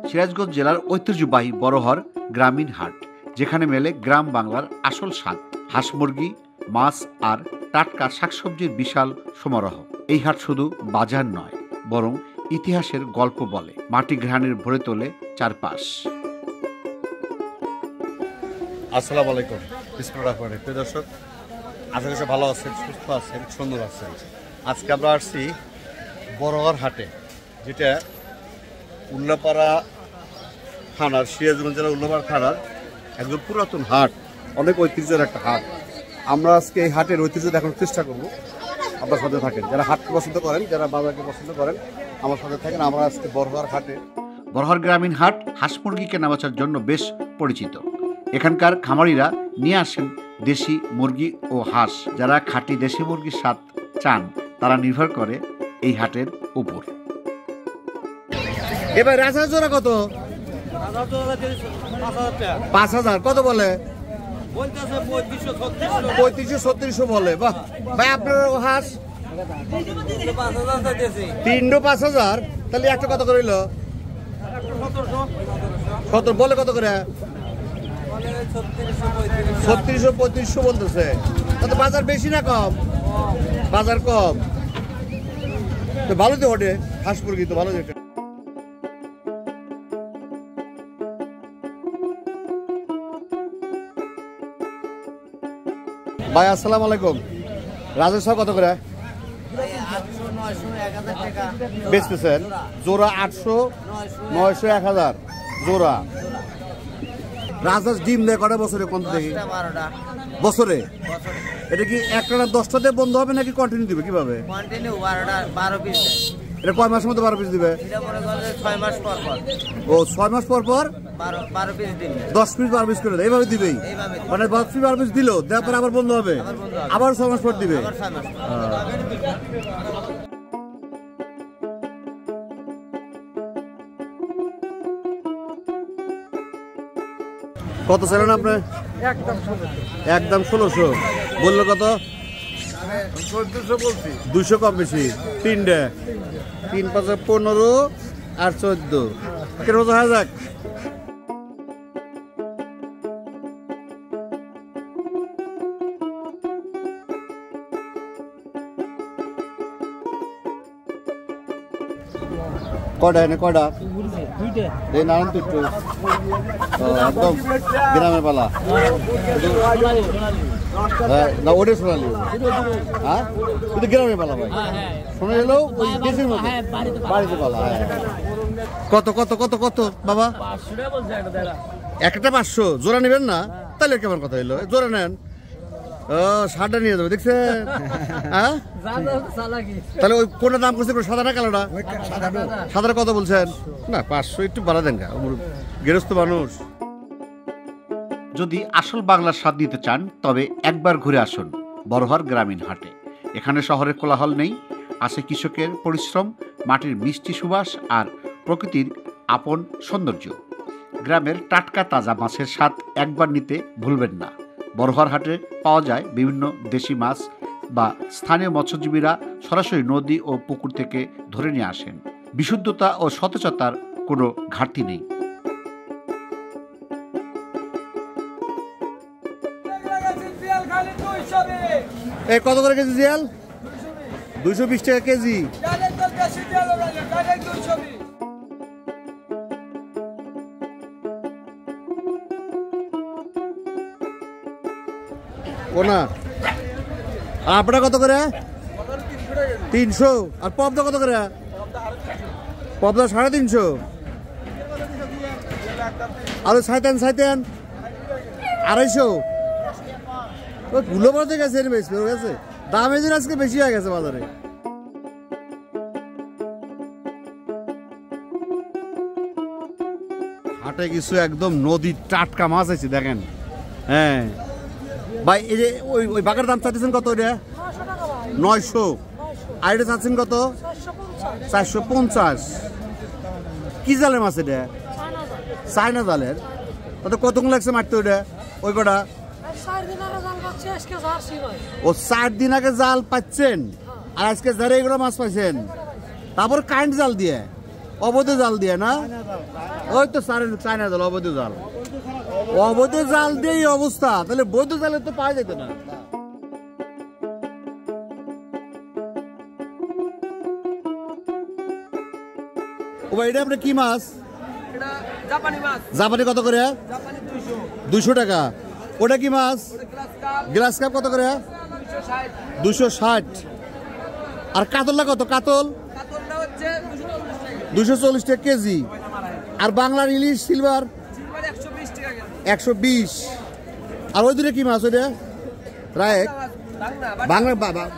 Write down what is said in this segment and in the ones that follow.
সিরাজগঞ্জ জেলার ঐতিহ্যবাহী বড়হর গ্রামীণ হাট, যেখানে মেলে গ্রাম বাংলার আসল স্বাদ, হাঁস মুরগি, মাছ আর টাটকা শাকসবজির বিশাল সমারোহ। এই হাট শুধু বাজার নয়, বরং ইতিহাসের গল্প বলে, মাটি ঘ্রাণের ভরে তোলে চারপাশ। আসসালামু আলাইকুম, প্রিয় দর্শক, আশা করি ভালো আছেন, সুস্থ আছেন, সুন্দর আছেন। আজকে আমরা আসছি বড়হর হাটে, যেটা উল্লাপাড়া থানার, সিরাজগঞ্জ জেলার উল্লাপাড়া থানার একদম পুরাতন হাট, অনেক ঐতিহ্যের একটা হাট। আমরা আজকে এই হাটের ঐতিহ্য দেখানোর চেষ্টা করব। আপনার সাথে থাকেন, যারা হাটকে পছন্দ করেন, যারা বাজারকে পছন্দ করেন, আমার সাথে থাকেন। আমরা আজকে বড়হর হাটে। বড়হর গ্রামীণ হাট হাঁস মুরগি কেনাবেচার জন্য বেশ পরিচিত। এখানকার খামারিরা নিয়ে আসেন দেশি মুরগি ও হাঁস। যারা খাঁটি দেশি মুরগির স্বাদ চান, তারা নির্ভর করে এই হাটের উপর। এবার রাজহাঁস জোড়া কত? 5,000। কত বলে? 3500-3600 বলে। বাহ ভাই, আপনার হাঁস 3,000-5,000, তাহলে একটা কত করে হইলো? 17 বলে। কত করে? 3600-3500 বলতেছে। তাতে বাজার বেশি না কম? বাজার কম তো ভালো, তো ওঠে হাঁস মুরগি তো ভালো যেটা। ভাই আসসালামু আলাইকুম, রাজস্ব কত করে বেচতেছেন? জোড়া 800, 900, 1000 জোড়া। রাজহাঁস ডিম দেয় কটা বছরে? কোন দেখি বছরে? এটা কি একটা না 10টাতে বন্ধ হবে নাকি কন্টিনিউ দিবে? কিভাবে? এটা কয় মাসের মধ্যে 12 পিস দিবে? 6 মাস পর পর 10 পিস 12 পিস করে দেয়, এইভাবে দিবেই। মানে 10 পিস 12 পিস দিল, দেওয়ার পর আবার বন্ধ হবে, আবার 6 মাস পর দিবে। কত ছিলেন আপনি? একদম 1600 বললো। কত? 1400 বলছি। 200 কম বেশি। 3 5 15 আর 14 কেন হয়ে যাক। কটা এনে? কটা? নারায়ণ তুই একদম গ্রামের পালা না? ওটা সোনালি? হ্যাঁ, কিন্তু গ্রামের পালা ভাই। শোনা গেলেও ওই দেশের মতো বাড়িতে পালা। কত কত কত কত বাবা? একটা 500 জোড়া নেবেন না? তাহলে কেমন কথা হইলো? জোড়া নেন। ও, সাদা নিয়ে যাবে দেখছেন? হ্যাঁ, তাহলে ওই কোনটা দাম করছে? সাদা না কালোটা? সাদাটা কত বলছেন? না 500 একটু বাড়া দেন, গৃহস্থ মানুষ। যদি আসল বাংলার স্বাদ নিতে চান, তবে একবার ঘুরে আসুন বড়হর গ্রামীণ হাটে। এখানে শহরের কোলাহল নেই, আছে কৃষকের পরিশ্রম, মাটির মিষ্টি সুবাস আর প্রকৃতির আপন সৌন্দর্য। গ্রামের টাটকা তাজা মাছের স্বাদ একবার নিতে ভুলবেন না। বড়হর হাটে পাওয়া যায় বিভিন্ন দেশি মাছ, বা স্থানীয় মৎস্যজীবীরা সরাসরি নদী ও পুকুর থেকে ধরে নিয়ে আসেন। বিশুদ্ধতা ও সতেজতার কোনো ঘাটতি নেই। কত করে কেজি জিয়াল? 220 টাকা কেজি। কোনা আপনার কত করে? 300। আর পবদা কত করে? পবদা 350। আর সাইতেন 250। ভুলো পড়তে গেছে, গেছে দাম এই আজকে বেশি হয়ে গেছে বাজারে। হাটে কিছু একদম নদীর টাটকা মাছ আছে দেখেন। হ্যাঁ ভাই, এই যে ওই বাঘের দাম চাইতেছেন কত? এটা 900। আর এটা চাচ্ছেন কত? 450। কি জালের মাছ এটা? চায়না জালের। তাতে কতক্ষণ লাগছে মারতে ওইটা? ওই কটা? ও 4 দিন আগে জাল পাচ্ছেন, আর আজকে যারা এগুলো মাছ পাইছেন, তারপর কারেন্ট জাল দিয়ে অবৈধ জাল দিয়ে না, ওই তো চায়না জাল, অবৈধ জাল, অবৈধ জাল দিয়ে এই অবস্থা, তাহলে বৈধ জালে তো পাওয়া যেত না। ও ভাই, এটা আপনার কি মাছ? জাপানি কত করে? 200 টাকা। ওটা কি মাছ? গ্লাস কাপ কত করে? 260। আর কাতলটা কত? কাতল 240 টাকা কেজি। আর বাংলার ইলিশ সিলভার 120। আর ওই দূরে কি মাছ? ওইটা রায়েক বাংলা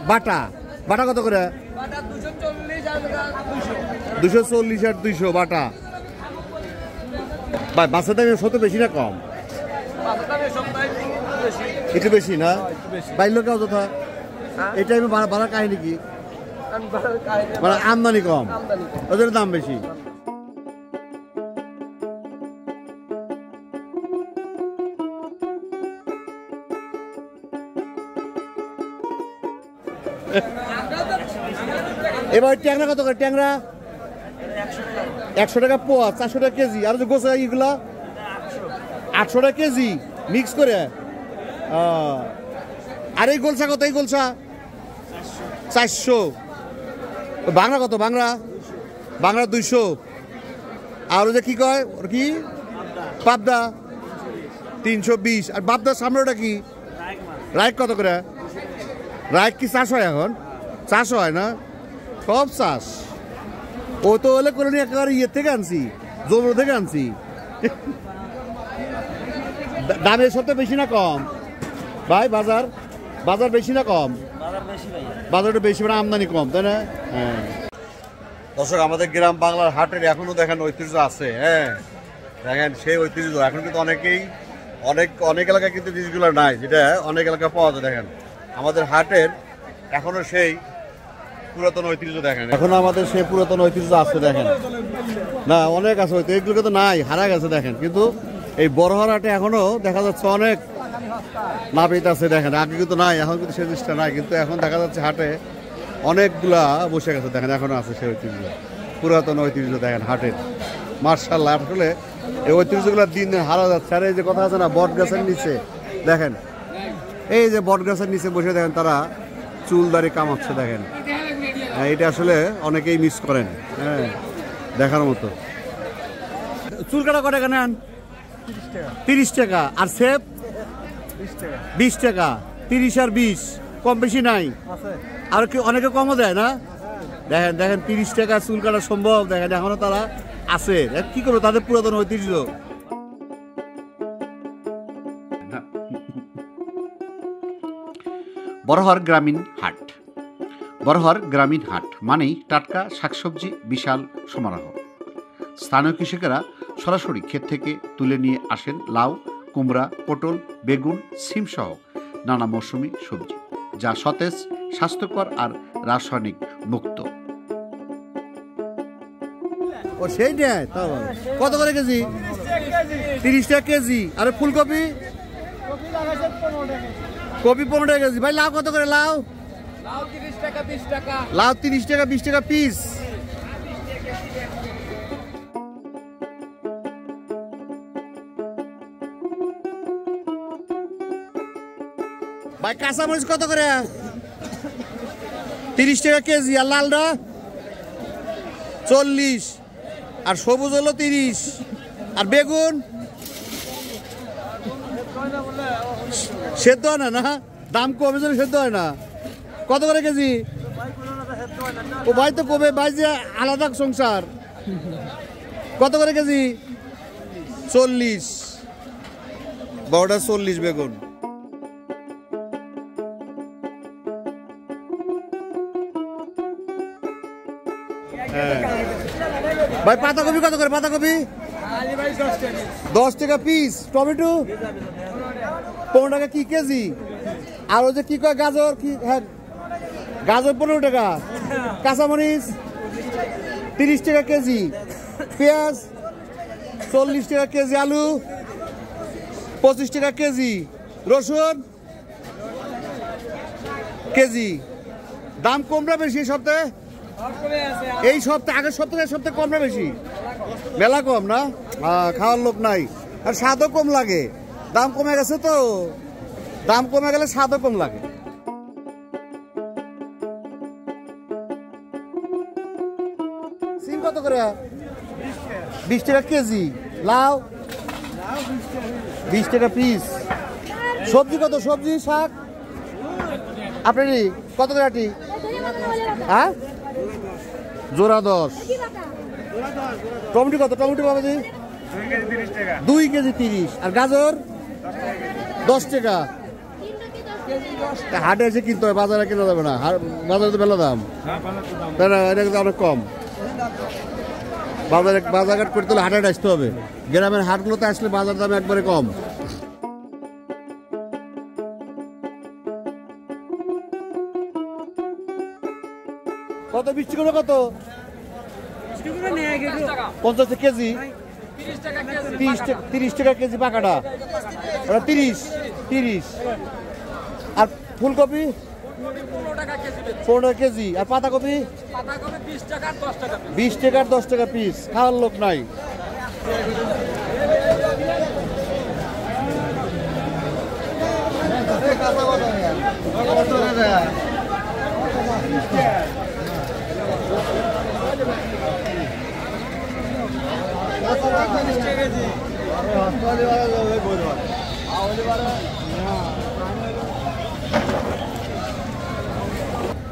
বাটা, বাটা কত করে? 240 আর 200 বাটা। ভাই মাছের দাম সত্য বেশি না কম? একটু বেশি না? বাইর লোক অযথা এই টাইমে বাড়ার কাহিনী কি? মানে আমদানি কম, ওদের দাম বেশি। এবার ট্যাংরা কত করে? ট্যাংরা 100 টাকা পোয়া, 400 টাকা কেজি। আর যে গোছা এগুলা 800 টাকা কেজি মিক্স করে। আর এই গোলসা কত? এই গোলসা 400। বাংলা কত? বাংলা 200। আর ওই যে কি কয়, ওর কি পাবদা 320। আর পাবদার সামনে ওটা কি? রাইক কত করে? রাইক কি চাষ হয় এখন? চাষ হয় না, সব চাষ। ও তো হলে করে নিয়ে একেবারে ইয়ে থেকে আনছি, জোর থেকে আনছি। দামের সবটা বেশি না কম ভাই? বাজার বেশি না কম? বাজারটা বেশি, মানে আমদানি কম, তাই না? হ্যাঁ দর্শক, আমাদের গ্রাম বাংলার হাটের এখনো দেখেন ঐতিহ্য আছে। হ্যাঁ দেখেন সেই ঐতিহ্য এখন কিন্তু অনেক এলাকায় কিন্তু জিনিসগুলো নাই, যেটা অনেক এলাকায় পাওয়া যায়। দেখেন আমাদের হাটের এখনো সেই পুরাতন ঐতিহ্য দেখেন, এখনো আমাদের সেই পুরাতন ঐতিহ্য আছে। দেখেন না, অনেক আছে হয়তো, এগুলো তো নাই, হারা গেছে। দেখেন কিন্তু এই বড়হার হাটে এখনো দেখা যাচ্ছে অনেক নাপিত আছে। দেখেন আগে কিন্তু নাই, এখন কিন্তু সেই জিনিসটা নাই, কিন্তু এখন দেখা যাচ্ছে হাটে অনেকগুলা বসে গেছে। দেখেন এখনো আছে সেই ঐতিহ্য, পুরাতন ঐতিহ্য দেখেন হাটের। মার্শাল্লাহ, আসলে এই ঐতিহ্যগুলো দিন দিন হারা যাচ্ছে। আর এই যে কথা আছে না, বট গাছের নিচে দেখেন, এই যে বট গাছের নিচে বসে দেখেন তারা চুলদারি কামাচ্ছে। দেখেন এটা আসলে অনেকেই মিস করেন। হ্যাঁ দেখার মতো। চুল কাটা কত টাকা নেন? 30 টাকা। আর সেপ 20 টাকা। 30 আর 20, কম বেশি নাই? আর কি অনেকে কমও দেয় না? দেখেন 30 টাকা চুল কাটা সম্ভব? দেখেন এখনো তারা আছে। কি করবো, তাদের পুরাতন ঐতিহ্য। বড়হর গ্রামীণ হাট। বড়হর গ্রামীণ হাট মানেই টাটকা শাকসবজি বিশাল সমারোহ। স্থানীয় কৃষকেরা সরাসরি ক্ষেত থেকে তুলে নিয়ে আসেন লাউ, কুমড়া, পটল, বেগুন, সিম সহ নানা মৌসুমি সবজি, যা সতেজ, স্বাস্থ্যকর আর রাসায়নিক মুক্ত। ও সেইটাই কত করে কেজি? 30 টাকা কেজি। আর ফুলকপি? কপি 15 টাকা কেজি। ভাই লাউ কত করে? লাউ 30 টাকা 20 টাকা। লাউ 30 টাকা 20 টাকা পিস। ভাই কাঁচামরিচ কত করে? 30 টাকা কেজি। আর লালটা 40। আর সবুজ হলো 30। আর বেগুন সেদ্ধ হয় না, দাম কমে যাবে, সেদ্ধ হয় না। কত করে কেজি? ও ভাই তো কবে ভাই, যে আলাদা সংসার। কত করে কেজি? 40। বড়টা 40 বেগুন। ভাই পাতাকপি কত করে? পাতাকপি 10 টাকা পিস। টমেটো 15 টাকা কি কেজি? আর ওই যে কি কয় গাজর, কি? হ্যাঁ গাজর 15 টাকা। কাঁচামরিচ 30 টাকা কেজি। পেঁয়াজ 40 টাকা কেজি। আলু 25 টাকা কেজি। রসুন কেজি। দাম কমরা বেশি সপ্তাহে? এই সপ্তাহে আগের সপ্তাহে সপ্তাহে কম না বেশি? মেলা কম না? খাওয়ার লোক নাই, আর স্বাদও কম লাগে। দাম কমে গেছে তো, দাম কমে গেলে স্বাদও কম লাগে। সিম কত করে? 20 টাকা কেজি। লাউ 20 টাকা পিস। সবজি কত? সবজি শাক আপনার কত করে আটি? হ্যাঁ, জোড়া 10। টমেটো কত? টমেটো বাবাজি 2 কেজি 30। আর গাজর 10 টাকা। হাটে এসে কিনতে হয়, বাজারে কেনা যাবে না। বাজারে তো বেলা দাম, তাই না? এটা কিন্তু অনেক কম। বাজারঘাট করতে হলে হাটে আসতে হবে। গ্রামের হাটগুলোতে আসলে বাজার দাম একবারে কম। কত? 20 টাকা। কত? 50 কেজি। 30 টাকা কেজি পাকাটা। 30। আর ফুলকপি 15 টাকা কেজি। আর পাতাকপি 20 টাকা আর 10 টাকা পিস। খাওয়ার লোক নাই।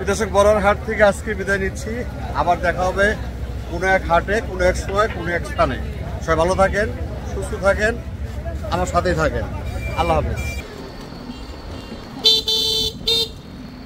দর্শক, বড়ার হাট থেকে আজকে বিদায় নিচ্ছি। আবার দেখা হবে কোনো এক হাটে, কোনো এক সময়, কোনো এক স্থানে। সবাই ভালো থাকেন, সুস্থ থাকেন, আমার সাথেই থাকেন। আল্লাহ হাফেজ।